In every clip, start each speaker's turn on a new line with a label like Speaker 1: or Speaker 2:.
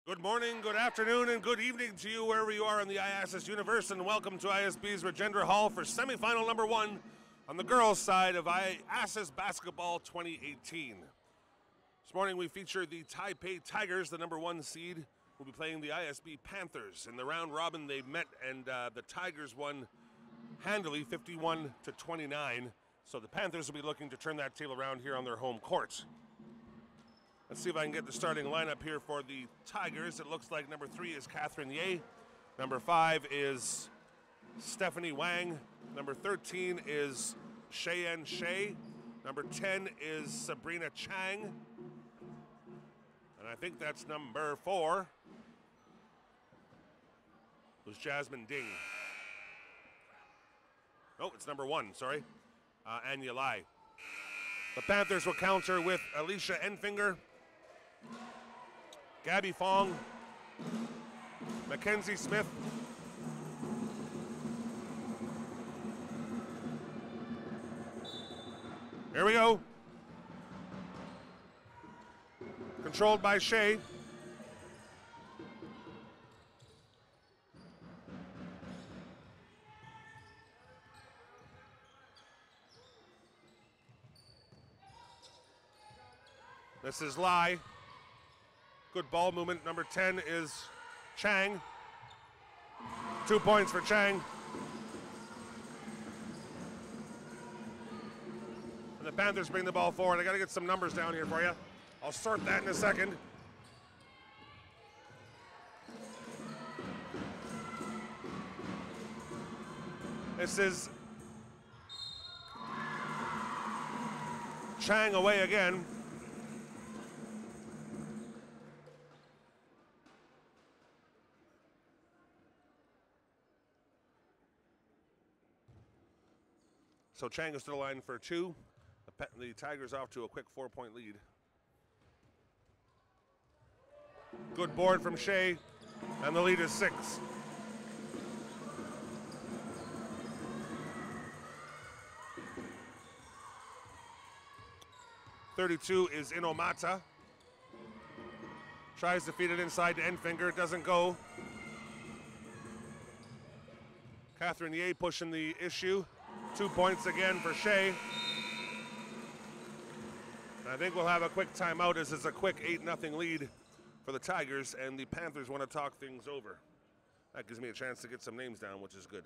Speaker 1: Good morning, good afternoon, and good evening to you wherever you are in the IASAS universe, and welcome to ISB's Regender Hall for semifinal number 1 on the girls' side of IASAS Basketball 2018. This morning we feature the Taipei Tigers, the number 1 seed, will be playing the ISB Panthers. In the round robin they met, and the Tigers won handily 51-29, so the Panthers will be looking to turn that table around here on their home court. Let's see if I can get the starting lineup here for the Tigers. It looks like number 3 is Catherine Ye. Number 5 is Stephanie Wang. Number 13 is Cheyenne Shea. Number 10 is Sabrina Chang. And I think that's number 4 was Jasmine Ding. Oh, it's number 1, sorry. Anya Lai. The Panthers will counter with Alicia Enfinger, Gabby Fong, Mackenzie Smith, here we go. Controlled by Shea. This is Lai. Good ball movement. Number 10 is Chang. 2 points for Chang. And the Panthers bring the ball forward. I got to get some numbers down here for you. I'll sort that in a second. This is Chang away again. So Chang is to the line for 2. The Tigers off to a quick 4-point lead. Good board from Shea, and the lead is 6. .32 is Inomata. Tries to feed it inside to Enfinger, doesn't go. Catherine Ye pushing the issue. 2 points again for Shea. I think we'll have a quick timeout as it's a quick 8-0 lead for the Tigers, and the Panthers want to talk things over. That gives me a chance to get some names down, which is good.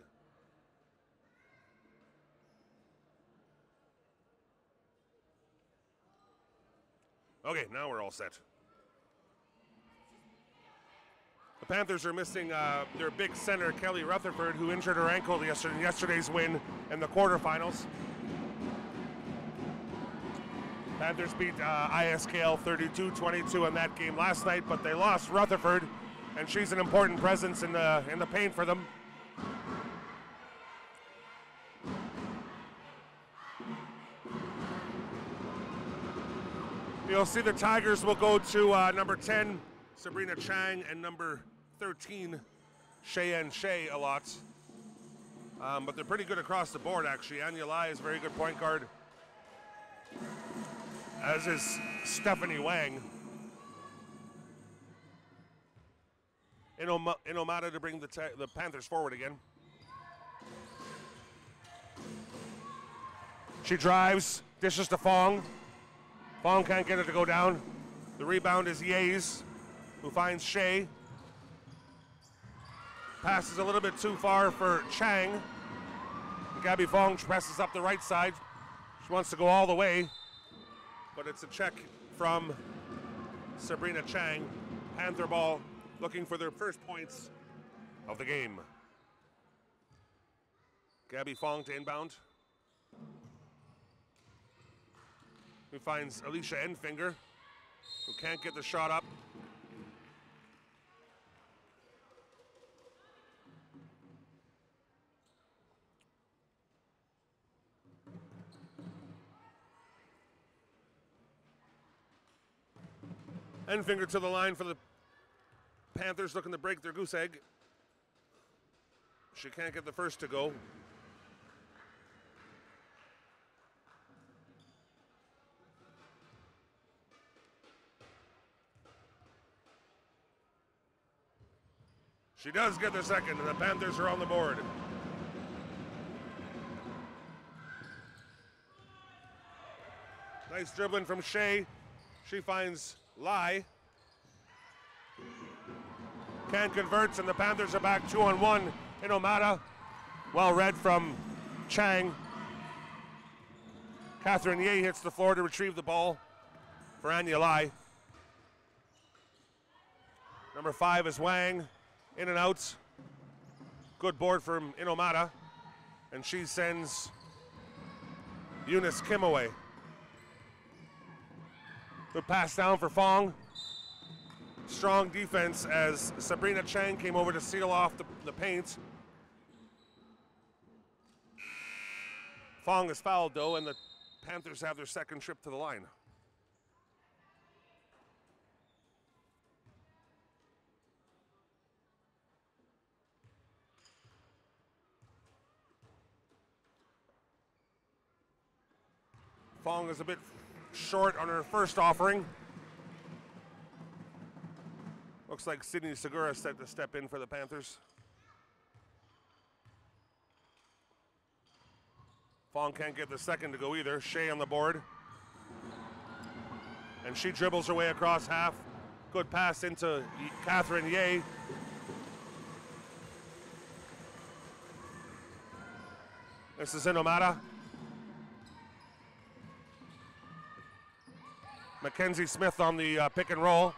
Speaker 1: Okay, now we're all set. The Panthers are missing their big center, Kelly Rutherford, who injured her ankle in yesterday's win in the quarterfinals. Panthers beat ISKL 32-22 in that game last night, but they lost Rutherford, and she's an important presence in the paint for them. You'll see the Tigers will go to number 10, Sabrina Chang, and number 13, Cheyenne Shea a lot. But they're pretty good across the board, actually. Anya Lai is a very good point guard, as is Stephanie Wang. Inomata to bring the Panthers forward again. She drives, dishes to Fong. Fong can't get it to go down. The rebound is Ye's, who finds Shea. Passes a little bit too far for Chang. Gabby Fong presses up the right side. She wants to go all the way, but it's a check from Sabrina Chang. Panther ball looking for their first points of the game. Gabby Fong to inbound. Who finds Alicia Enfinger, who can't get the shot up. Enfinger to the line for the Panthers, looking to break their goose egg. She can't get the first to go. She does get the second, and the Panthers are on the board. Nice dribbling from Shea. She finds Lai. Can't convert, and the Panthers are back 2-on-1. Inomata, well read from Chang. Catherine Ye hits the floor to retrieve the ball for Anya Lai. Number 5 is Wang, in and out. Good board from Inomata, and she sends Eunice Kim away. Good pass down for Fong. Strong defense as Sabrina Chang came over to seal off the paint. Fong is fouled though, and the Panthers have their second trip to the line. Fong is a bit short on her first offering. Looks like Sydney Segura set to step in for the Panthers. Fong can't get the second to go either. Shea on the board. And she dribbles her way across half. Good pass into Catherine Ye. This is Inomata. Mackenzie Smith on the pick and roll.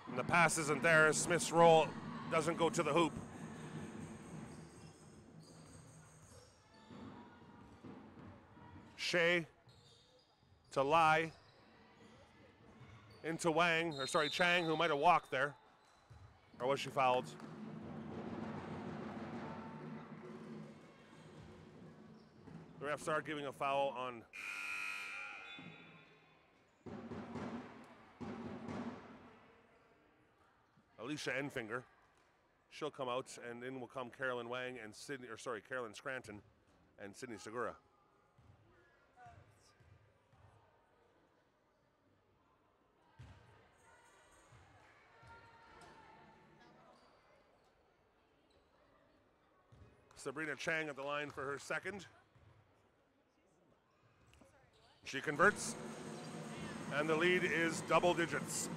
Speaker 1: And the pass isn't there. Smith's roll doesn't go to the hoop. Shea to Lai. Into Chang, who might have walked there. Or was she fouled? The refs are giving a foul on Alicia Enfinger. She'll come out, and in will come Carolyn Wang and Carolyn Scranton and Sydney Segura. Sabrina Chang at the line for her second. She converts, and the lead is double digits.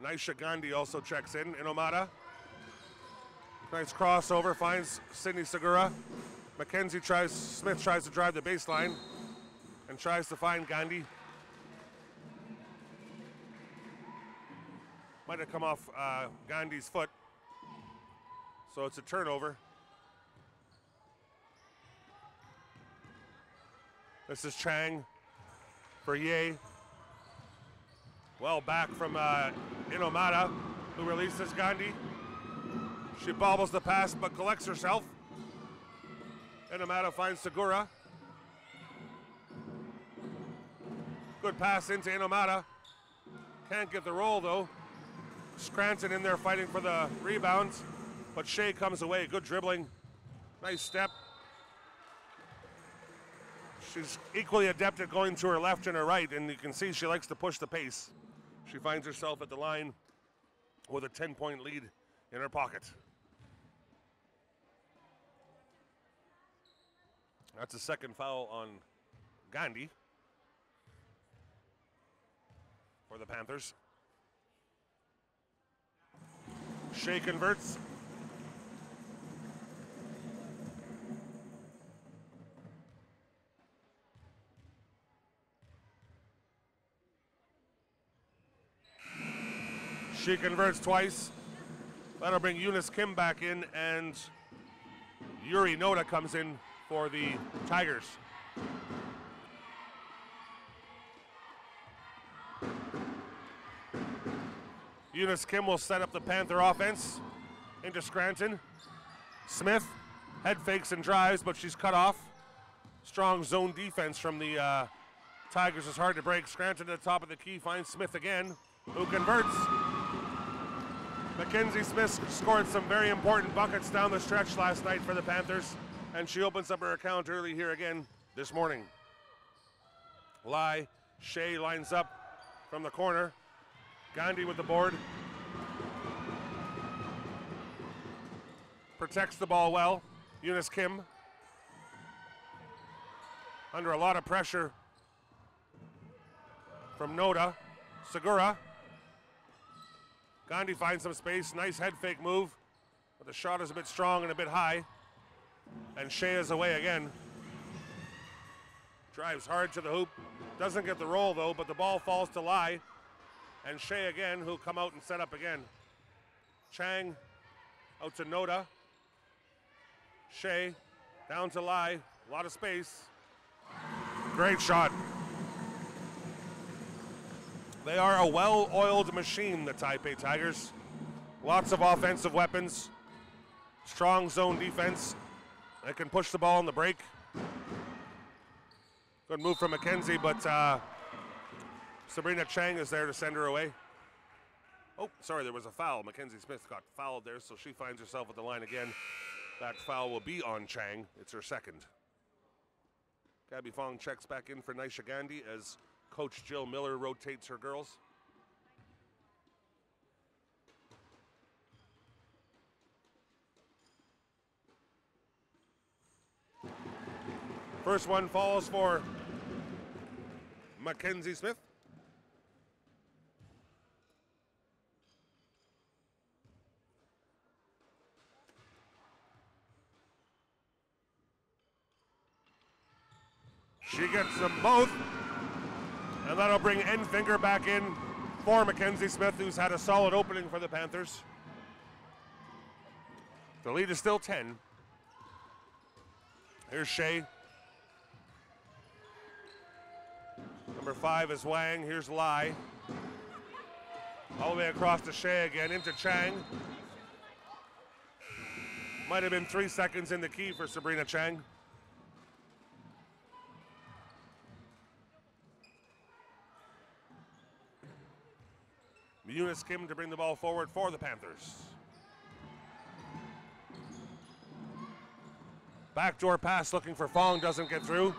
Speaker 1: Naisha Gandhi also checks in. Inomata. Nice crossover, finds Sydney Segura. Smith tries to drive the baseline and tries to find Gandhi. Might have come off Gandhi's foot. So it's a turnover. This is Chang for Ye. Well back from Inomata, who releases Gandhi. She bobbles the pass but collects herself. Inomata finds Segura. Good pass into Inomata. Can't get the roll though. Scranton in there fighting for the rebound, but Shea comes away. Good dribbling. Nice step. She's equally adept at going to her left and her right, and you can see she likes to push the pace. She finds herself at the line with a 10-point lead in her pocket. That's a second foul on Gandhi for the Panthers. Shea converts. She converts twice. That'll bring Eunice Kim back in, and Yuri Noda comes in for the Tigers. Eunice Kim will set up the Panther offense into Scranton. Smith head fakes and drives, but she's cut off. Strong zone defense from the Tigers is hard to break. Scranton at the top of the key finds Smith again, who converts. Mackenzie Smith scored some very important buckets down the stretch last night for the Panthers, and she opens up her account early here again this morning. Shea lines up from the corner. Gandhi with the board. Protects the ball well. Eunice Kim. Under a lot of pressure from Noda. Segura. Gandhi finds some space. Nice head fake move. But the shot is a bit strong and a bit high. And Shea is away again. Drives hard to the hoop. Doesn't get the roll though, but the ball falls to Lai. And Shea again, who'll come out and set up again. Chang out to Noda. Shea down to Lai. A lot of space. Great shot. They are a well-oiled machine, the Taipei Tigers. Lots of offensive weapons. Strong zone defense. They can push the ball on the break. Good move from McKenzie, but Sabrina Chang is there to send her away. Oh, sorry, there was a foul. Mackenzie Smith got fouled there, so she finds herself at the line again. That foul will be on Chang. It's her second. Gabby Fong checks back in for Nisha Gandhi as Coach Jill Miller rotates her girls. First one falls for Mackenzie Smith. She gets them both. And that'll bring Enfinger back in for Mackenzie Smith, who's had a solid opening for the Panthers. The lead is still 10. Here's Shea. Number 5 is Wang. Here's Lai. All the way across to Shea again, into Chang. Might have been 3 seconds in the key for Sabrina Chang. Eunice Kim to bring the ball forward for the Panthers. Backdoor pass looking for Fong, doesn't get through.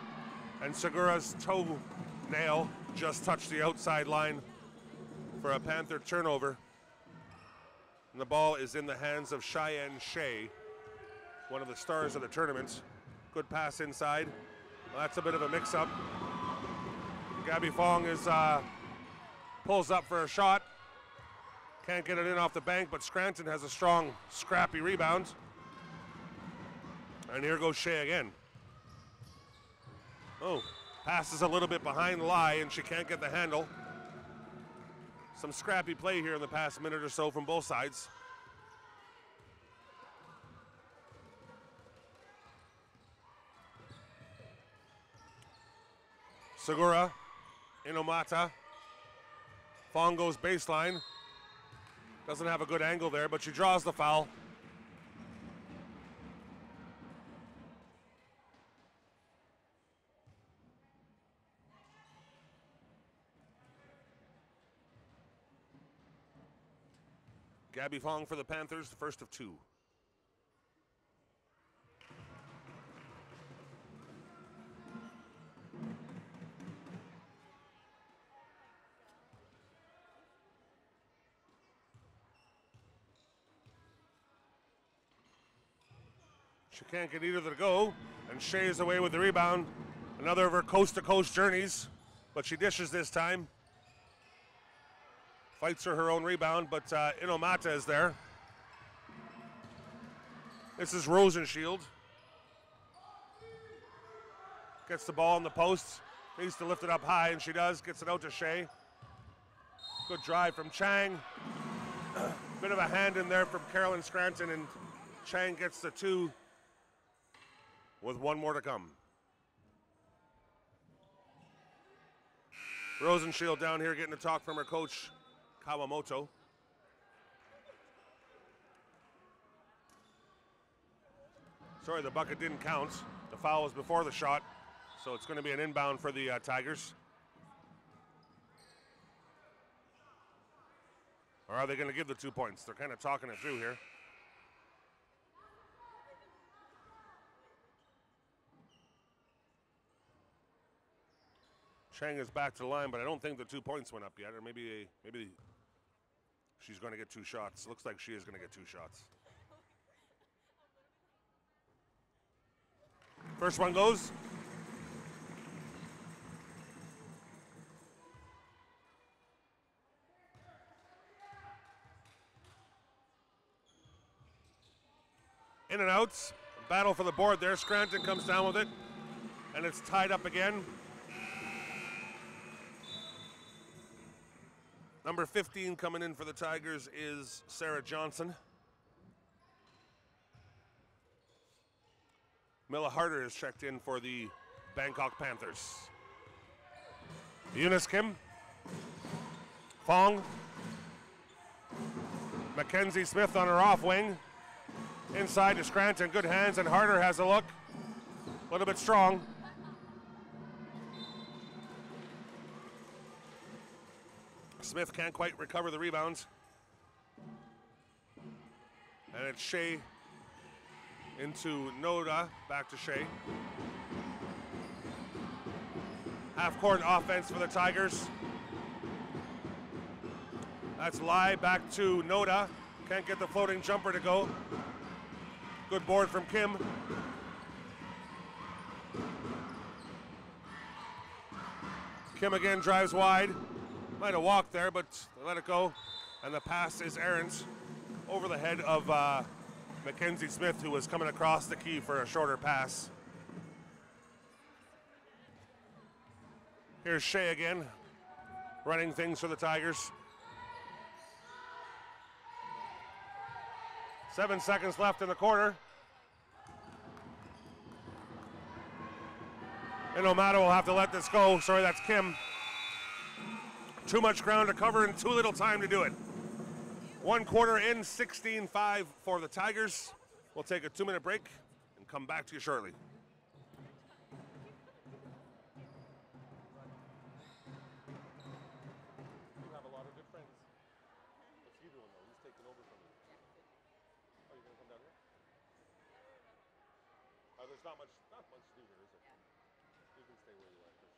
Speaker 1: And Segura's toenail just touched the outside line for a Panther turnover. And the ball is in the hands of Cheyenne Shea, one of the stars of the tournament. Good pass inside. Well, that's a bit of a mix-up. Gabby Fong is pulls up for a shot. Can't get it in off the bank, but Scranton has a strong, scrappy rebound. And here goes Shea again. Oh, passes a little bit behind Lai, and she can't get the handle. Some scrappy play here in the past minute or so from both sides. Segura, Inomata. Fong goes baseline. Doesn't have a good angle there, but she draws the foul. Gabby Fong for the Panthers, the first of 2. She can't get either to go, and Shea is away with the rebound. Another of her coast-to-coast journeys, but she dishes this time. Fights for her own rebound, but Inomata is there. This is Rosenshield. Gets the ball on the post. Needs to lift it up high, and she does. Gets it out to Shea. Good drive from Chang. Bit of a hand in there from Carolyn Scranton, and Chang gets the 2 with 1 more to come. Rosenshield down here getting a talk from her coach, Kawamoto. Sorry, the bucket didn't count. The foul was before the shot, so it's going to be an inbound for the Tigers. Or are they going to give the 2 points? They're kind of talking it through here. Chang is back to the line, but I don't think the 2 points went up yet, or maybe She's going to get 2 shots. Looks like she is going to get 2 shots. First one goes. In and outs. Battle for the board there. Scranton comes down with it. And it's tied up again. Number 15 coming in for the Tigers is Sarah Johnson. Mila Harder is checked in for the Bangkok Panthers. Eunice Kim. Fong. Mackenzie Smith on her off wing. Inside to Scranton, good hands, and Harder has a look. A little bit strong. Smith can't quite recover the rebounds. And it's Shea into Noda, back to Shea. Half-court offense for the Tigers. That's Lai back to Noda. Can't get the floating jumper to go. Good board from Kim. Kim again drives wide. Might have walked there, but they let it go. And the pass is errant over the head of Mackenzie Smith, who was coming across the key for a shorter pass. Here's Shea again, running things for the Tigers. 7 seconds left in the quarter. And Omada will have to let this go. Sorry, that's Kim. Too much ground to cover and too little time to do it. 1 quarter in, 16-5 for the Tigers. We'll take a 2-minute break and come back to you shortly. You have a lot of good friends. What's he doing though? He's taking over from you. Oh, you're gonna come down here? There's not much to do here, is it? You can stay where you are, Chris.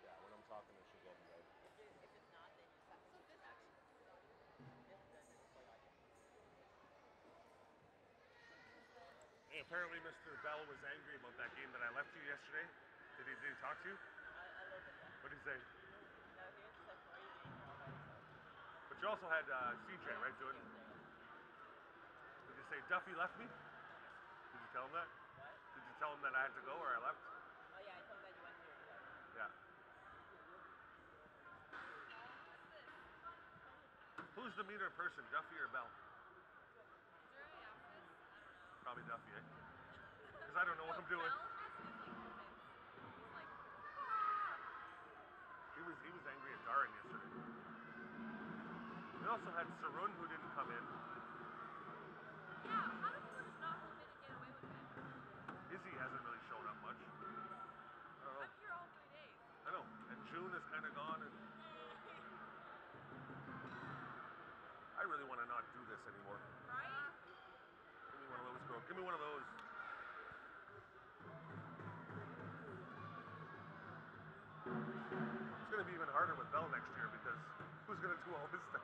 Speaker 1: Yeah, when I'm talking, it should go up and down.
Speaker 2: If it's not, then you stop. So this actually
Speaker 1: Hey, apparently Mr. Bell was angry about that game that I left you yesterday. Did he talk to you?
Speaker 2: a little bit, yeah.
Speaker 1: What did he say?
Speaker 2: No, he was just like, why are you being all that stuff?
Speaker 1: But you also had CJ, right, doing? Did you say Duffy left me? Did you tell him that?
Speaker 2: What?
Speaker 1: Did you tell him that I had to go or I left?
Speaker 2: Oh yeah, I told him that you went through it.
Speaker 1: Yeah. Who's the meaner person, Duffy or Bell? Probably Duffy, eh? Because I don't know what I'm doing. He was angry at Darren yesterday. We also had Sarun who didn't come in.
Speaker 3: Yeah, how did you just not hold me to get away with it?
Speaker 1: Izzy hasn't really shown up much. I don't know.
Speaker 3: I'm here all 3 days.
Speaker 1: I know. And June is kind of gone, and I really want to not do this anymore.
Speaker 3: Right?
Speaker 1: Give me one of those, girl. Give me one of those. It's going to be even harder with Bell next year because who's going to do all this stuff?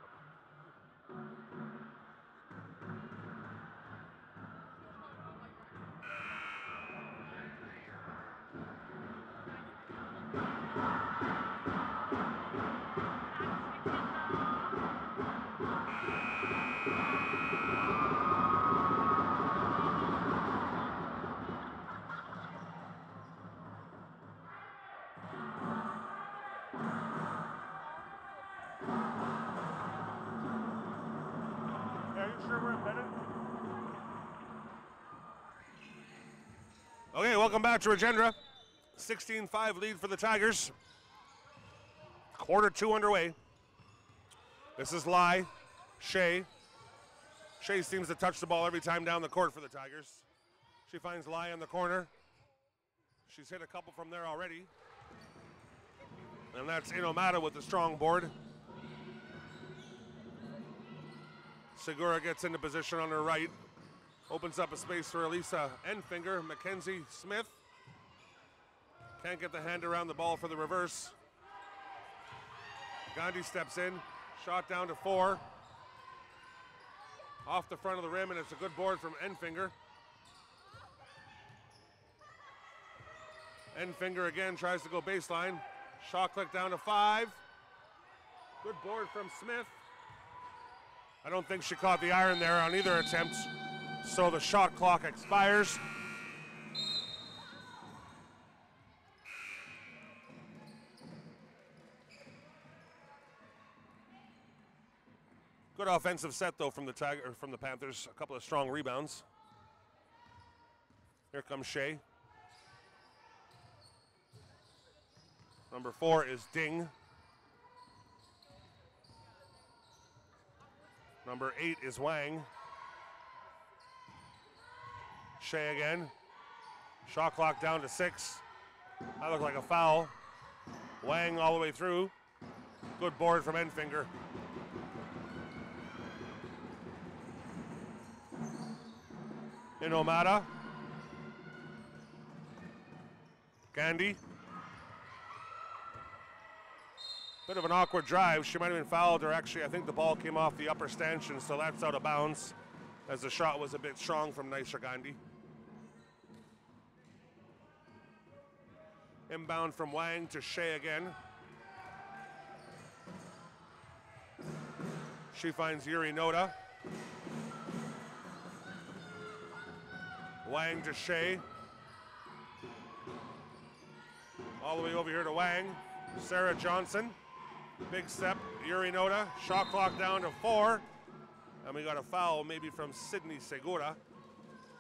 Speaker 1: Okay, welcome back to Regenda. 16-5 lead for the Tigers. Quarter 2 underway. This is Lai, Shea. Shea seems to touch the ball every time down the court for the Tigers. She finds Lai in the corner. She's hit a couple from there already. And that's Inomata with the strong board. Segura gets into position on her right. Opens up a space for Elisa Enfinger. Mackenzie Smith can't get the hand around the ball for the reverse. Gandhi steps in, shot down to 4. Off the front of the rim, and it's a good board from Enfinger. Enfinger again tries to go baseline. Shot click down to 5. Good board from Smith. I don't think she caught the iron there on either attempt, so the shot clock expires. Good offensive set though from the Panthers. A couple of strong rebounds. Here comes Shea. Number 4 is Ding. Number 8 is Wang. Shea again. Shot clock down to 6. That looked like a foul. Wang all the way through. Good board from Enfinger. In Omada. Gandhi. Bit of an awkward drive. She might have been fouled, or actually I think the ball came off the upper stanchion, so that's out of bounds as the shot was a bit strong from Naisha Gandhi. Inbound from Wang to Shea again. She finds Yuri Noda. Wang to Shea. All the way over here to Wang. Sarah Johnson. Big step. Yuri Noda. Shot clock down to 4. And we got a foul maybe from Sydney Segura,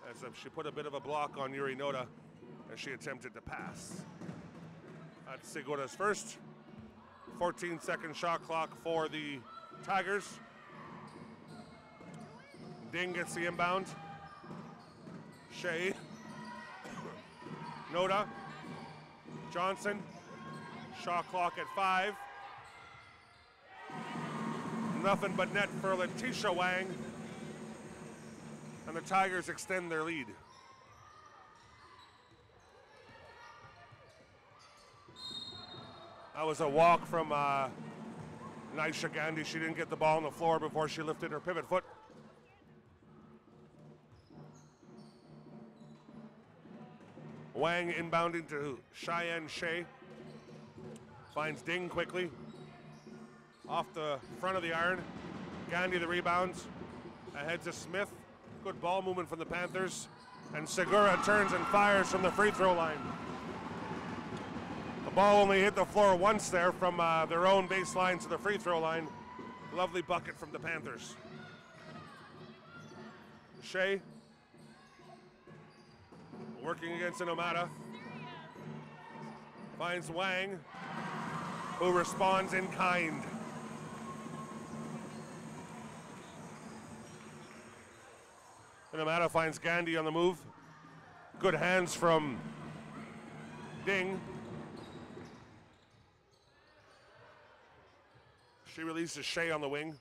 Speaker 1: as if she put a bit of a block on Yuri Noda as she attempted to pass. That's Segura's first. 14-second shot clock for the Tigers. Ding gets the inbound. Shea. Noda. Johnson. Shot clock at 5. Nothing but net for Letitia Wang. And the Tigers extend their lead. That was a walk from Naisha Gandhi. She didn't get the ball on the floor before she lifted her pivot foot. Wang inbounding to Cheyenne Shea. Finds Ding quickly. Off the front of the iron. Gandhi the rebounds. Ahead to Smith. Good ball movement from the Panthers. And Segura turns and fires from the free throw line. The ball only hit the floor once there from their own baseline to the free throw line. Lovely bucket from the Panthers. Shea. Working against an Omada. Finds Wang, who responds in kind. And Omada finds Gandhi on the move. Good hands from Ding. She releases Shea on the wing.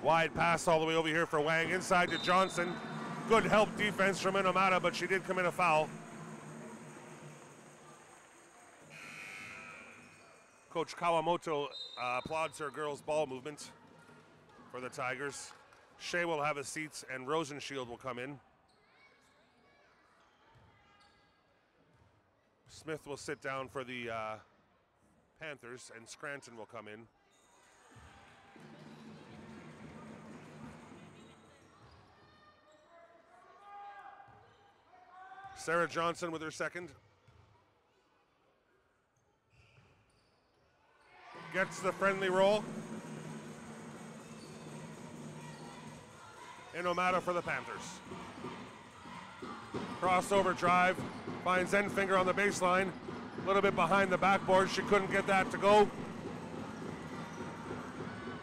Speaker 1: Wide pass all the way over here for Wang. Inside to Johnson. Good help defense from Omada, but she did commit a foul. Coach Kawamoto applauds her girls' ball movement for the Tigers. Shea will have his seats and Rosenshield will come in. Smith will sit down for the Panthers, and Scranton will come in. Sarah Johnson with her second. Gets the friendly roll. In Omada for the Panthers. Crossover drive. Finds Enfinger on the baseline. A little bit behind the backboard. She couldn't get that to go.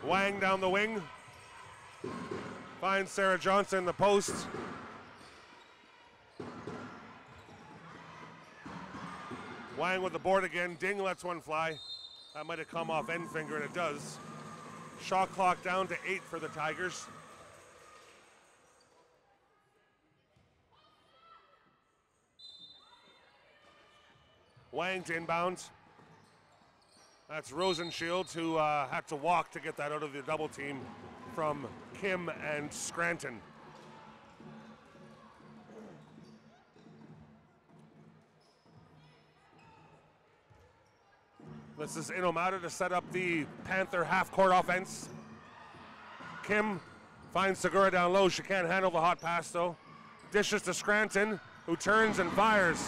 Speaker 1: Wang down the wing. Finds Sarah Johnson in the post. Wang with the board again. Ding lets one fly. That might have come off Enfinger, and it does. Shot clock down to 8 for the Tigers. Wang to inbound. That's Rosenshield, who had to walk to get that out of the double team from Kim and Scranton. This is Inomata to set up the Panther half-court offense. Kim finds Segura down low. She can't handle the hot pass, though. Dishes to Scranton, who turns and fires.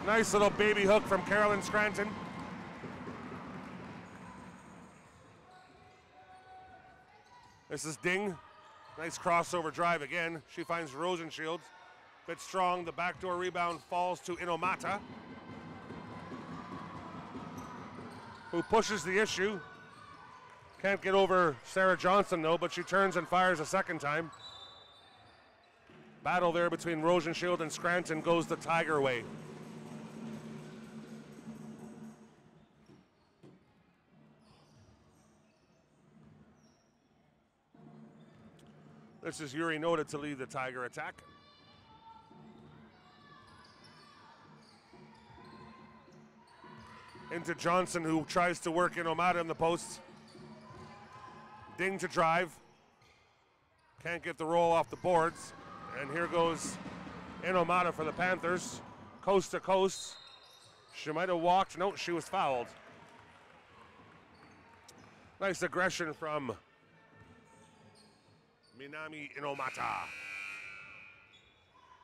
Speaker 1: Nice little baby hook from Carolyn Scranton. This is Ding. Nice crossover drive again. She finds Rosenshield. Bit strong. The backdoor rebound falls to Inomata, who pushes the issue. Can't get over Sarah Johnson, though, but she turns and fires a second time. Battle there between Rosenshield and Scranton goes the Tiger way. This is Yuri Noda to lead the Tiger attack. Into Johnson, who tries to work Inomata in the post. Ding to drive. Can't get the roll off the boards. And here goes Inomata for the Panthers. Coast to coast. She might have walked. No, she was fouled. Nice aggression from Minami Inomata.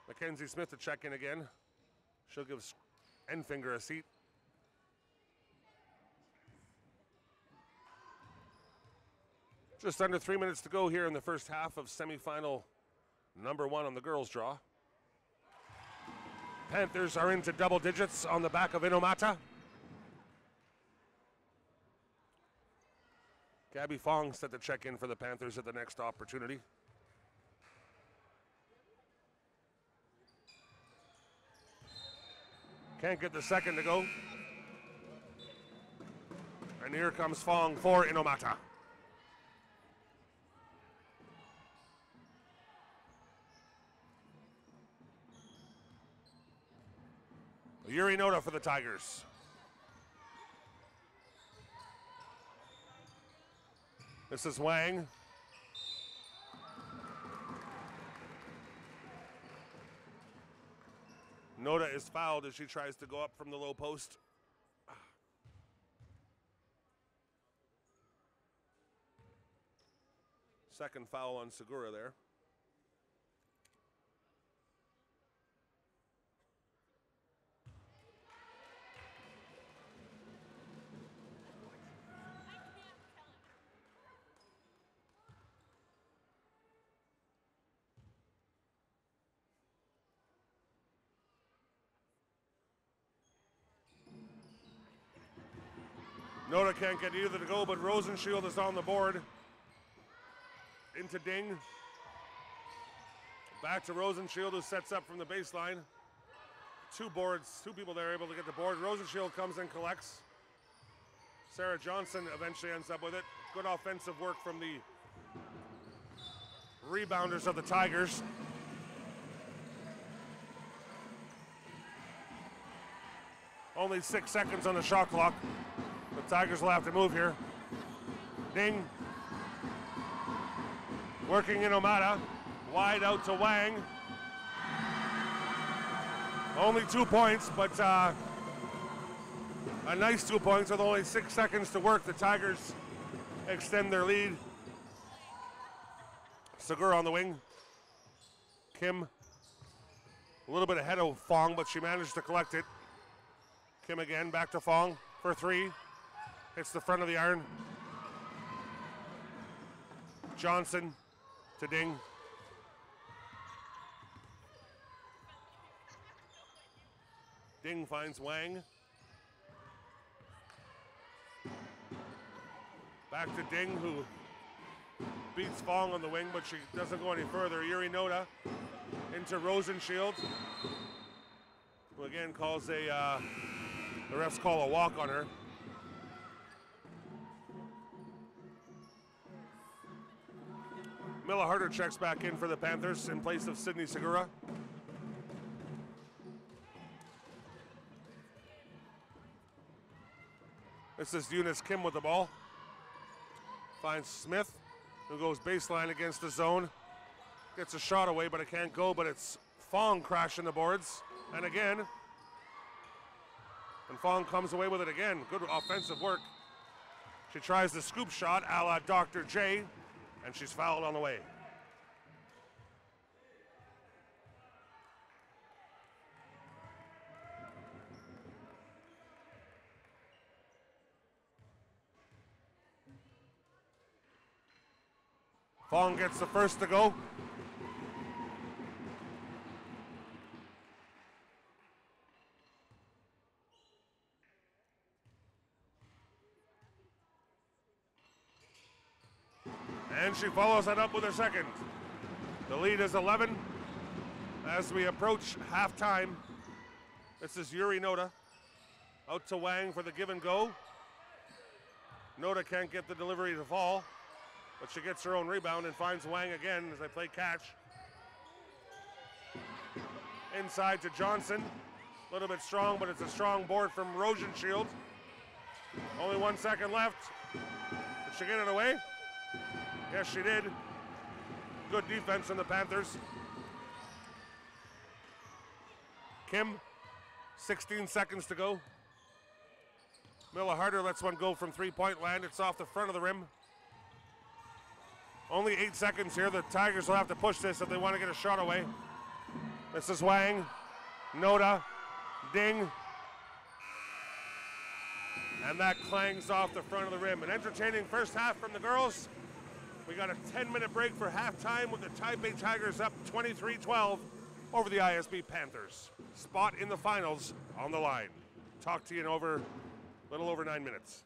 Speaker 1: Mackenzie Smith to check in again. She'll give Enfinger a seat. Just under 3 minutes to go here in the first half of semifinal number 1 on the girls' draw. Panthers are into double digits on the back of Inomata. Gabby Fong set to check in for the Panthers at the next opportunity. Can't get the second to go. And here comes Fong for Inomata. Yuri Noda for the Tigers. This is Wang. Noda is fouled as she tries to go up from the low post. Second foul on Segura there. Noda can't get either to go, but Rosenshield is on the board. Into Ding. Back to Rosenshield, who sets up from the baseline. Two people there able to get the board. Rosenshield comes and collects. Sarah Johnson eventually ends up with it. Good offensive work from the rebounders of the Tigers. Only 6 seconds on the shot clock. The Tigers will have to move here. Ding. Working Inomata. Wide out to Wang. Only 2 points, but a nice 2 points with only 6 seconds to work. The Tigers extend their lead. Segura on the wing. Kim a little bit ahead of Fong, but she managed to collect it. Kim again, back to Fong for 3. Hits the front of the iron. Johnson to Ding. Ding finds Wang. Back to Ding, who beats Fong on the wing, but she doesn't go any further. Yuri Noda into Rosenshield, who again calls the refs call a walk on her. Mila Harder checks back in for the Panthers in place of Sydney Segura. This is Eunice Kim with the ball. Finds Smith, who goes baseline against the zone. Gets a shot away, but it can't go, but it's Fong crashing the boards. And again, and Fong comes away with it again. Good offensive work. She tries the scoop shot a la Dr. J, and she's fouled on the way. Fong gets the first to go. And she follows that up with her second. The lead is 11 as we approach halftime. This is Yuri Noda. Out to Wang for the give and go. Noda can't get the delivery to fall, but she gets her own rebound and finds Wang again as they play catch. Inside to Johnson. A little bit strong, but it's a strong board from Rosenshield. Only 1 second left. Did she get it away? Yes, she did. Good defense from the Panthers. Kim, 16 seconds to go. Miller Harder lets one go from three-point land. It's off the front of the rim. Only 8 seconds here. The Tigers will have to push this if they want to get a shot away. This is Wang, Noda, ding. And that clangs off the front of the rim. An entertaining first half from the girls. We got a 10-minute break for halftime with the Taipei Tigers up 23-12 over the ISB Panthers. Spot in the finals on the line. Talk to you in a little over 9 minutes.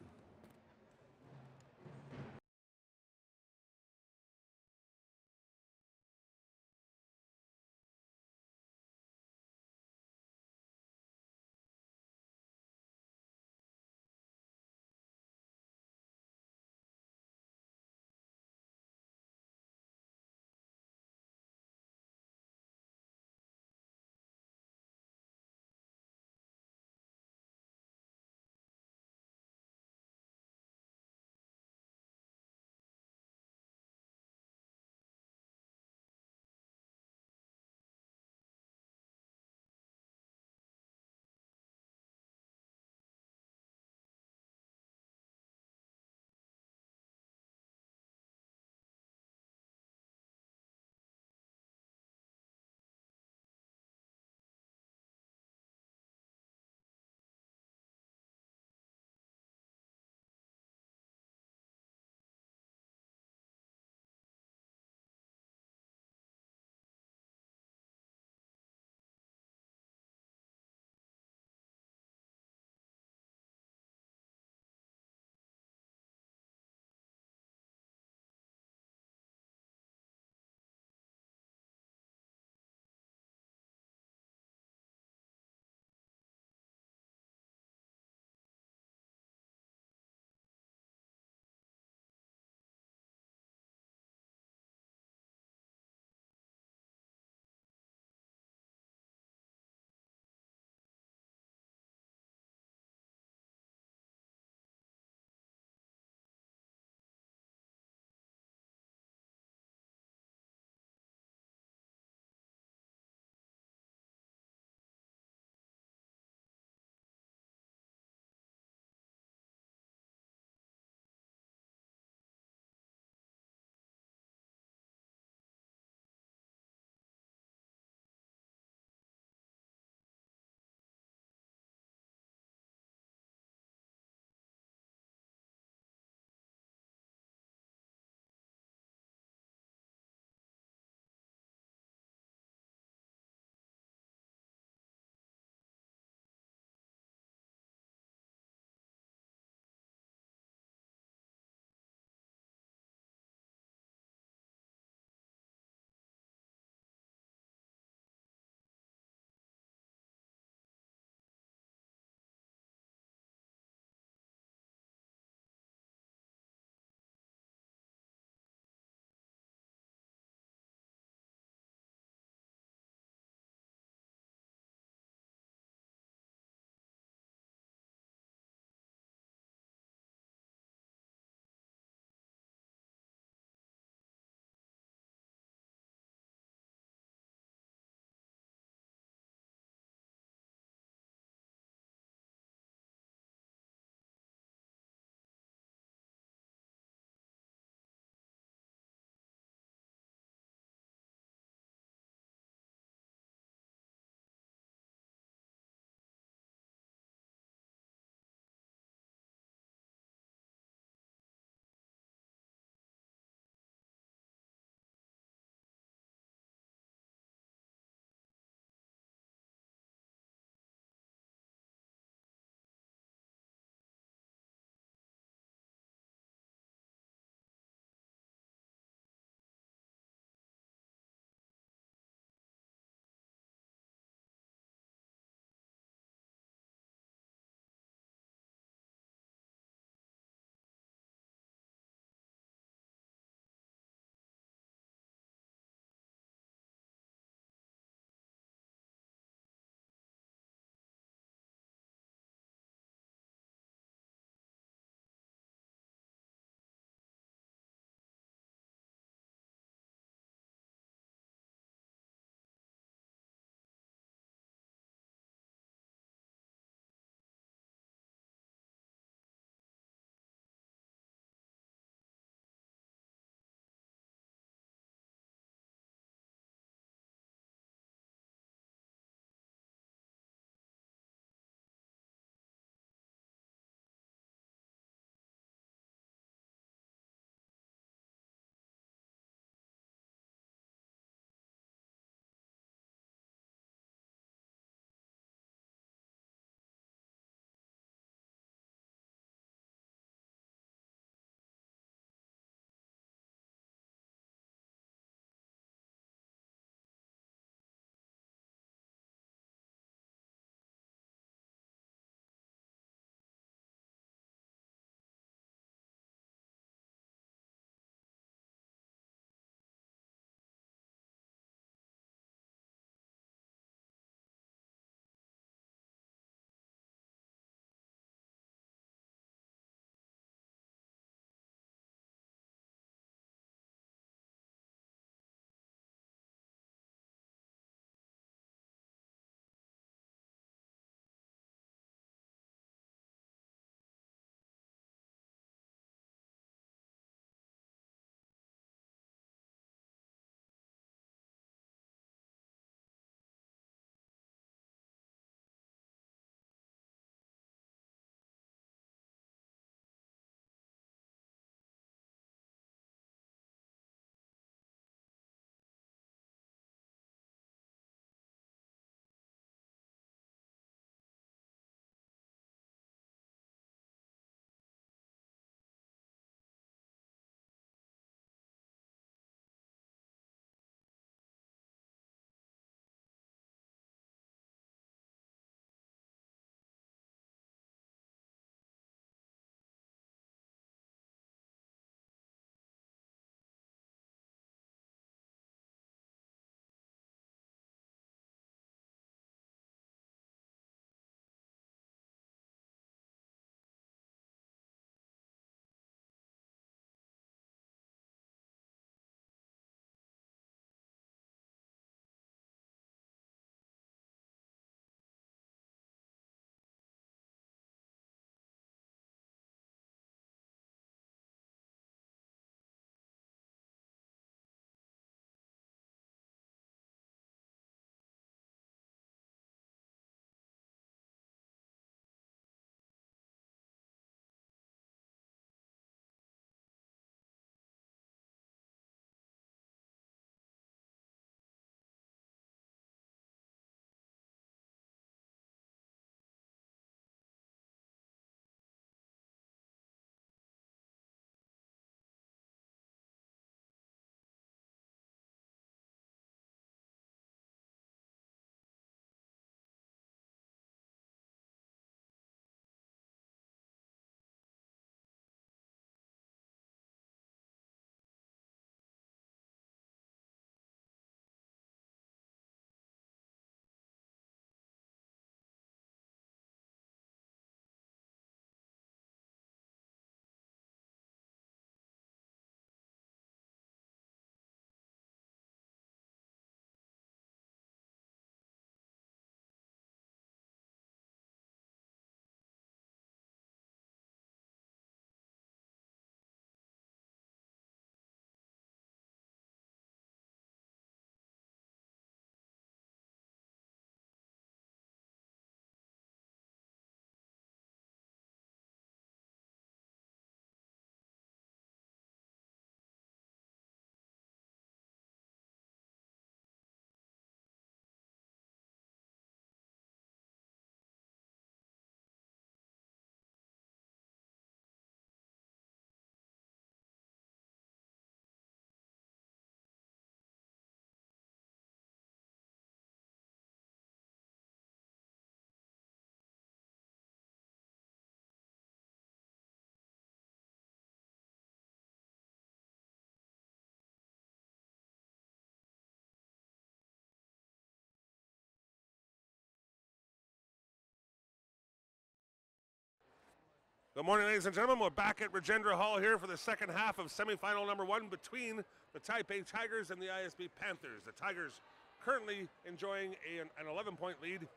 Speaker 1: Good morning, ladies and gentlemen. We're back at Rajendra Hall here for the second half of semifinal number 1 between the Taipei Tigers and the ISB Panthers. The Tigers currently enjoying an 11-point lead,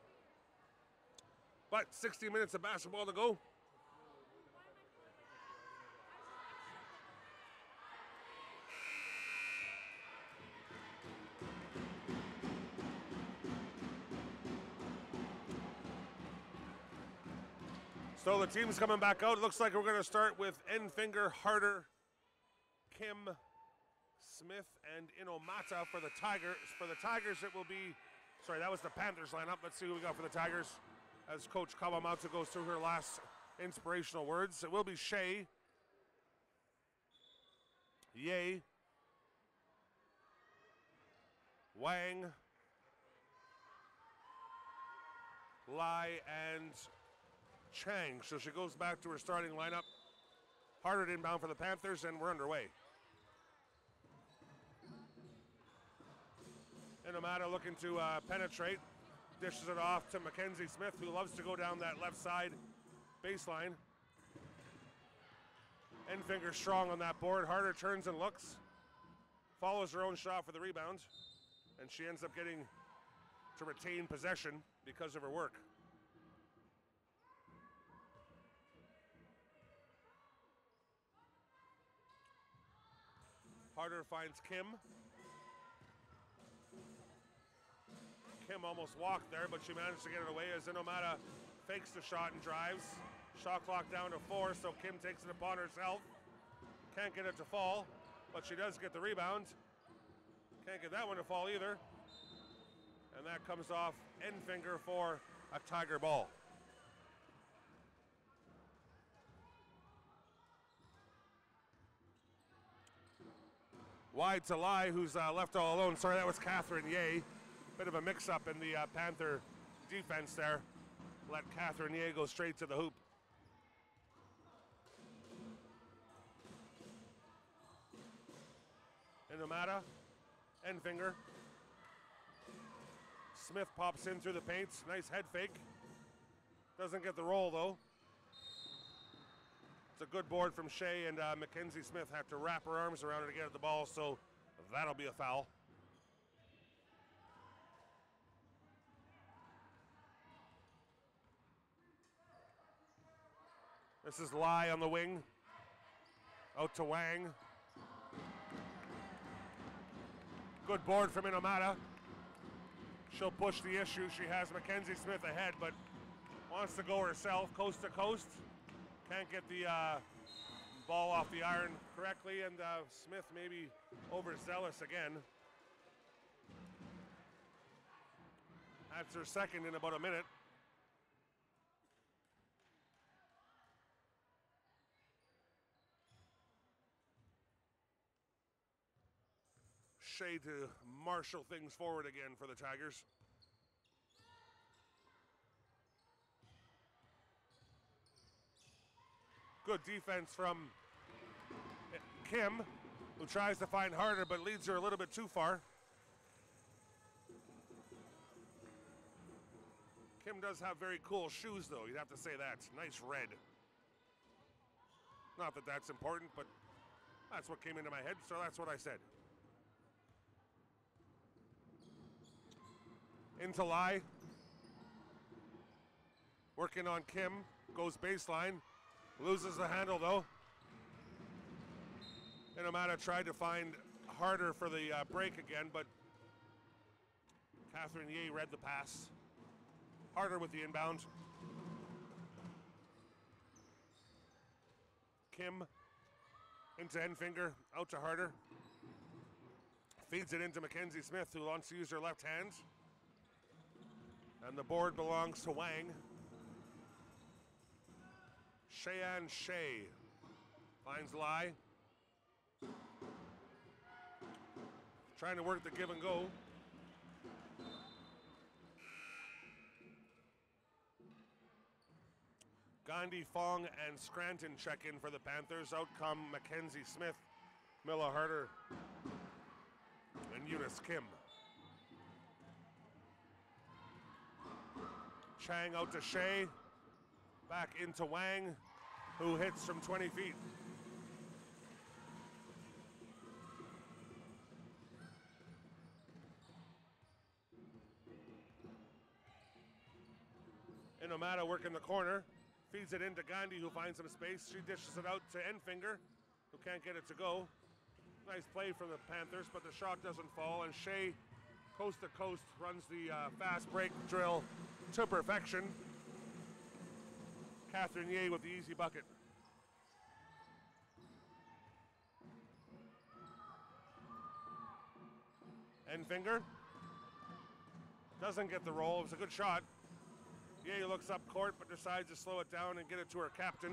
Speaker 1: but 60 minutes of basketball to go. So the team's coming back out. It looks like we're going to start with Enfinger, Harder, Kim, Smith, and Inomata for the Tigers. For the Tigers, it will be, sorry, that was the Panthers lineup. Let's see who we got for the Tigers as Coach Kawamatsu goes through her last inspirational words. It will be Shea, Ye, Wang, Lai, and Chang. So she goes back to her starting lineup. Harder inbound for the Panthers, and we're underway. Inomata looking to penetrate. Dishes it off to Mackenzie Smith, who loves to go down that left side baseline. Enfinger strong on that board. Harder turns and looks. Follows her own shot for the rebound. And she ends up getting to retain possession because of her work. Harder finds Kim. Kim almost walked there, but she managed to get it away as Inomata fakes the shot and drives. Shot clock down to 4, so Kim takes it upon herself. Can't get it to fall, but she does get the rebound. Can't get that one to fall either. And that comes off Enfinger for a Tiger ball. Wide to Lai, who's left all alone. Sorry, that was Catherine Ye. Bit of a mix-up in the Panther defense there. Let Catherine Ye go straight to the hoop. Inomata, Enfinger. Smith pops in through the paint. Nice head fake. Doesn't get the roll, though. It's a good board from Shea, and Mackenzie Smith have to wrap her arms around her to get at the ball, so that'll be a foul. This is Lai on the wing. Out to Wang. Good board from Inomata. She'll push the issue. She has Mackenzie Smith ahead, but wants to go herself, coast to coast. Can't get the ball off the iron correctly, and Smith maybe overzealous again. That's her second in about a minute. Shea to marshal things forward again for the Tigers. Good defense from Kim, who tries to find Harder but leads her a little bit too far. Kim does have very cool shoes, though. You'd have to say that. Nice red. Not that that's important, but that's what came into my head, so that's what I said. Into Lai. Working on Kim. Goes baseline. Loses the handle, though. Inomata tried to find Harder for the break again, but Catherine Ye read the pass. Harder with the inbound. Kim into Enfinger, out to Harder. Feeds it into Mackenzie Smith, who wants to use her left hand. And the board belongs to Wang. Cheyenne Shea finds Lai. Trying to work the give and go. Gandhi, Fong, and Scranton check in for the Panthers. Out come Mackenzie Smith, Mila Harder, and Eunice Kim. Chang out to Shea. Back into Wang. who hits from 20 feet. Inomata working the corner, feeds it into Gandhi, who finds some space. She dishes it out to Enfinger, who can't get it to go. Nice play from the Panthers, but the shot doesn't fall, and Shea, coast to coast, runs the fast break drill to perfection. Catherine Ye with the easy bucket. Enfinger doesn't get the roll. It was a good shot. Ye looks up court, but decides to slow it down and get it to her captain,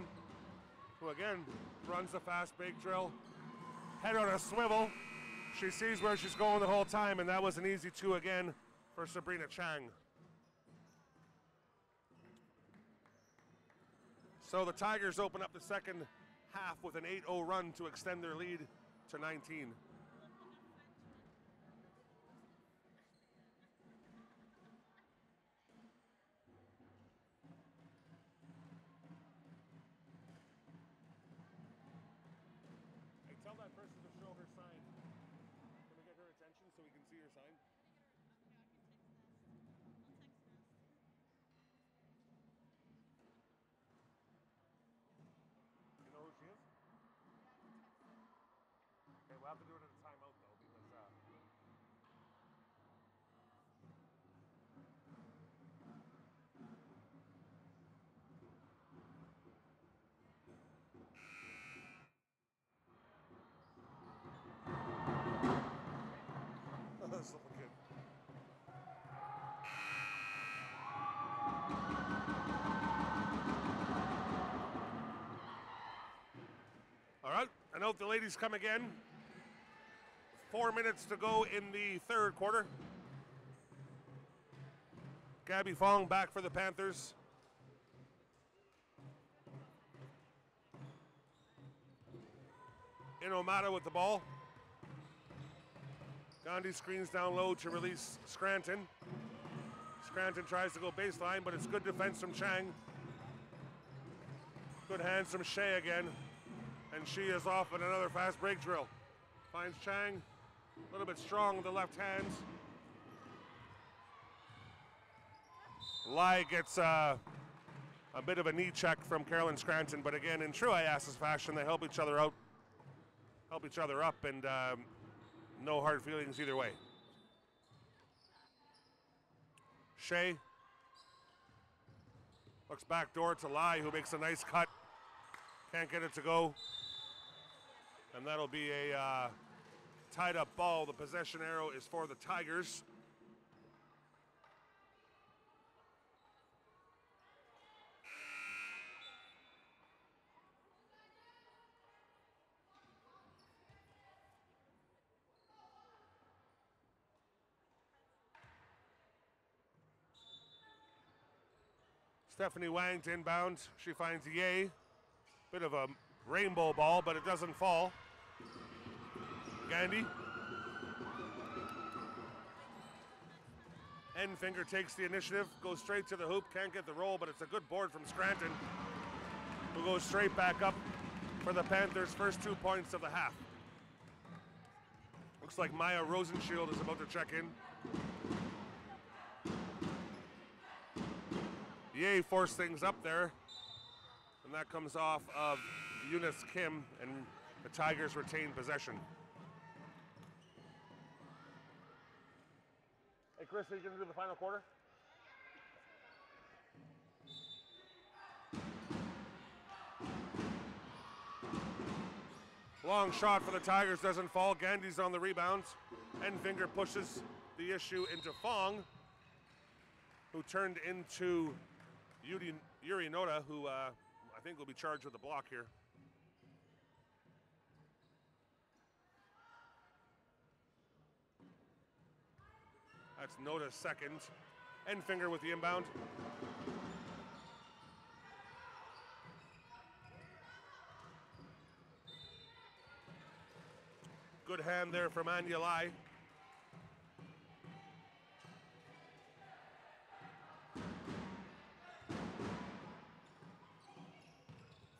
Speaker 1: who again runs the fast break drill. Head on a swivel. She sees where she's going the whole time, and that was an easy 2 again for Sabrina Chang. So the Tigers open up the second half with an 8-0 run to extend their lead to 19. Hey, tell that person to show her sign. Can we get her attention so we can see her sign? You know who she is? Okay, we'll have to do it at a timeout though, because this little kid. All right, I note the ladies come again. 4 minutes to go in the third quarter. Gabby Fong back for the Panthers. Inomata with the ball. Gandhi screens down low to release Scranton. Scranton tries to go baseline, but it's good defense from Chang. Good hands from Shea again. And she is off in another fast break drill. Finds Chang, a little bit strong with the left hands. Lai gets a bit of a knee check from Carolyn Scranton, but again, in true IASAS fashion, they help each other out, help each other up, and no hard feelings either way. Shea looks back door to Lai, who makes a nice cut. Can't get it to go. And that'll be a tied up ball. The possession arrow is for the Tigers. Stephanie Wang to inbound. She finds Ye. Bit of a rainbow ball, but it doesn't fall. Gandhi. Enfinger takes the initiative, goes straight to the hoop, can't get the roll, but it's a good board from Scranton, who goes straight back up for the Panthers' first 2 points of the half. Looks like Maya Rosenshield is about to check in. Ye forced things up there, and that comes off of Eunice Kim, and the Tigers retain possession. Hey, Chris, are you going to do the final quarter? Long shot for the Tigers doesn't fall. Gandhi's on the rebounds. Enfinger pushes the issue into Fong, who turned into Yuri Noda, who I think will be charged with the block here. That's Noda's second. Enfinger with the inbound. Good hand there from Anya Lai.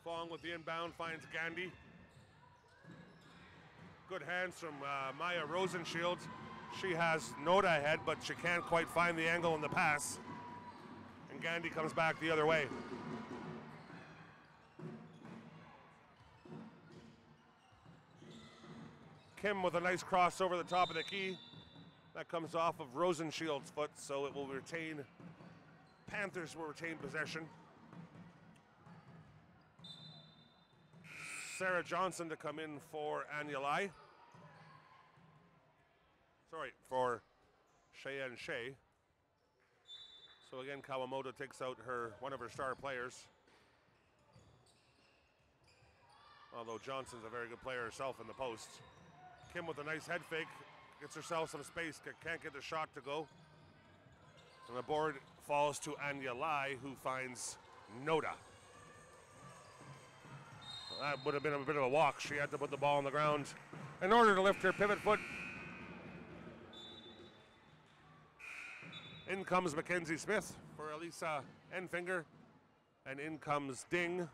Speaker 1: Fong with with the inbound, finds Gandhi. Good hands from Maya Rosenshield. She has Noda ahead, but she can't quite find the angle in the pass. And Gandhi comes back the other way. Kim with a nice cross over the top of the key. That comes off of Rosenshield's foot, so it will retain, Panthers will retain possession. Sarah Johnson to come in for Anyalai. Sorry, for Cheyenne Shea. So again, Kawamoto takes out one of her star players. Although Johnson's a very good player herself in the post. Kim with a nice head fake, gets herself some space, can't get the shot to go. And the board falls to Anyalai, who finds Noda. That would have been a bit of a walk. She had to put the ball on the ground in order to lift her pivot foot. In comes Mackenzie Smith for Elisa Enfinger. And in comes Ding,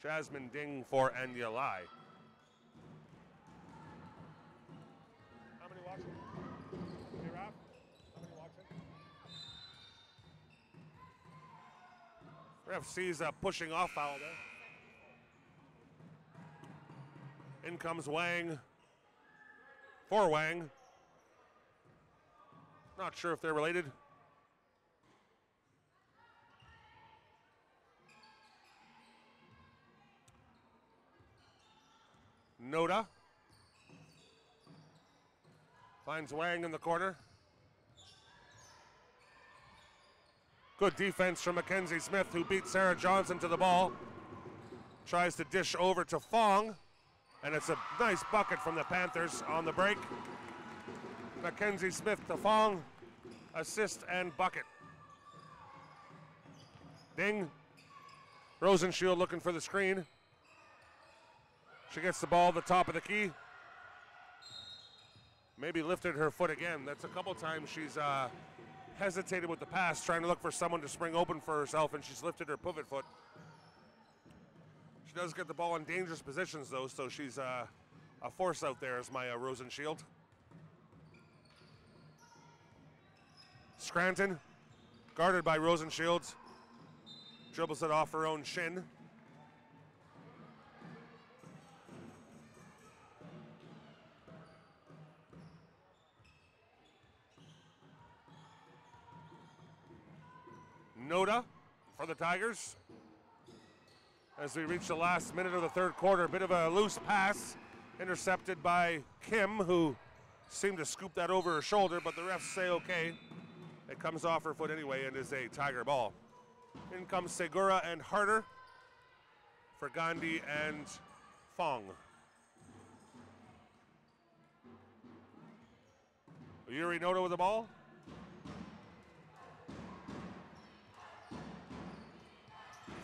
Speaker 1: Jasmine Ding for Anyalai. How many watching? Hey, Raph? How many watching? Ref sees a pushing off foul there. In comes Wang for Wang. Not sure if they're related. Noda finds Wang in the corner. Good defense from Mackenzie Smith, who beat Sarah Johnson to the ball. Tries to dish over to Fong. And it's a nice bucket from the Panthers on the break. Mackenzie Smith to Fong, assist and bucket. Ding. Rosenshield looking for the screen. She gets the ball at the top of the key. Maybe lifted her foot again. That's a couple times she's hesitated with the pass, trying to look for someone to spring open for herself, and she's lifted her pivot foot. She does get the ball in dangerous positions, though, so she's a force out there as Maya Rosenshield. Scranton, guarded by Rosenshield, dribbles it off her own shin. Noda for the Tigers. As we reach the last minute of the third quarter, a bit of a loose pass intercepted by Kim, who seemed to scoop that over her shoulder, but the refs say okay. It comes off her foot anyway and is a Tiger ball. In comes Segura and Harder for Gandhi and Fong. Yuri Noda with the ball.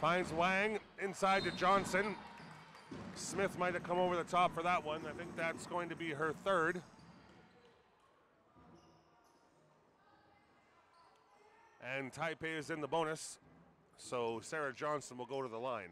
Speaker 1: Finds Wang inside to Johnson. Smith might have come over the top for that one. I think that's going to be her third. And Taipei is in the bonus, so Sarah Johnson will go to the line.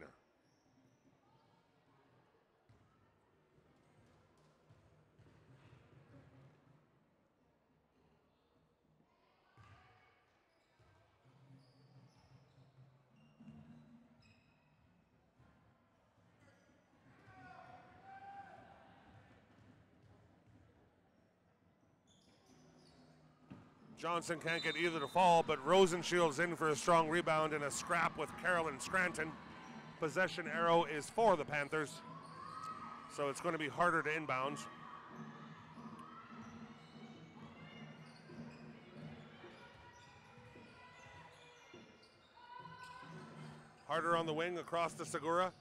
Speaker 1: Johnson can't get either to fall, but Rosenshield's in for a strong rebound and a scrap with Carolyn Scranton. Possession arrow is for the Panthers, so it's going to be harder to inbound. Harder on the wing across to Segura.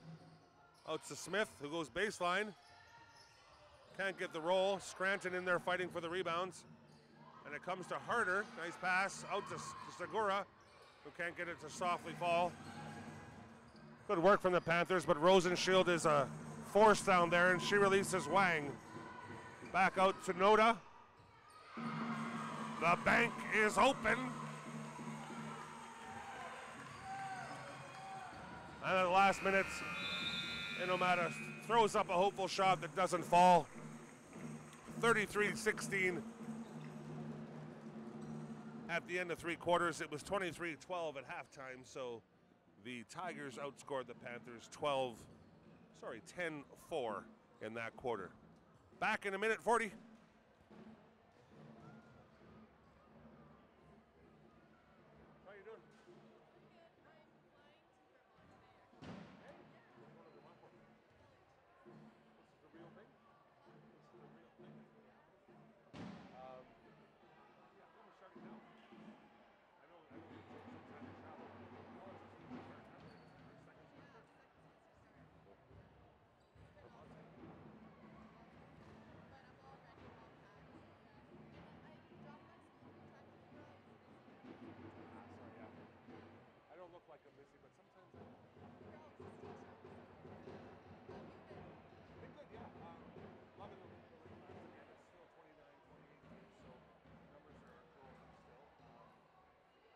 Speaker 1: Out to Smith, who goes baseline. Can't get the roll. Scranton in there fighting for the rebounds. And it comes to Harder. Nice pass out to Segura, who can't get it to softly fall. Good work from the Panthers, but Rosenshield is a force down there, and she releases Wang. Back out to Noda. The bank is open. And at the last minute, Inomata throws up a hopeful shot that doesn't fall. 33-16 at the end of three quarters. It was 23-12 at halftime, so the Tigers outscored the Panthers 10-4 in that quarter. Back in a minute 40. How you doing? This is the real thing? This is the real thing? Yeah, I think we're starting now. I know it takes some time to travel. How long does it usually start? Half minute? Or second semester? Cool. Vermont? Sorry, yeah. I don't look like I'm busy, but sometimes I am. Been good, yeah. Loving the league class again. It's still 29, 2018, so numbers are growing still.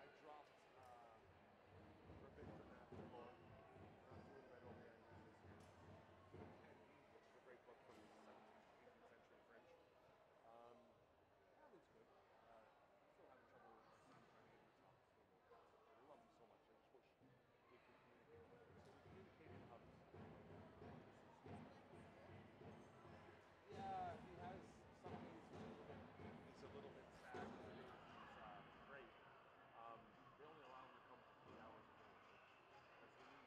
Speaker 1: I dropped Forbidden Aftergore. We're not doing Red Oak Andrews this year. Doing Candide, which is a great book from 17th, 18th century French. That was good. Still having trouble with my son trying to get him to talk to school more cats. I love him so much. I just wish we could communicate better. So we communicate in hugs. Yeah, he has some days he's a little bit sad. Other days he's great. They only allow him to come for 3 hours a day, because he needs like shadowing,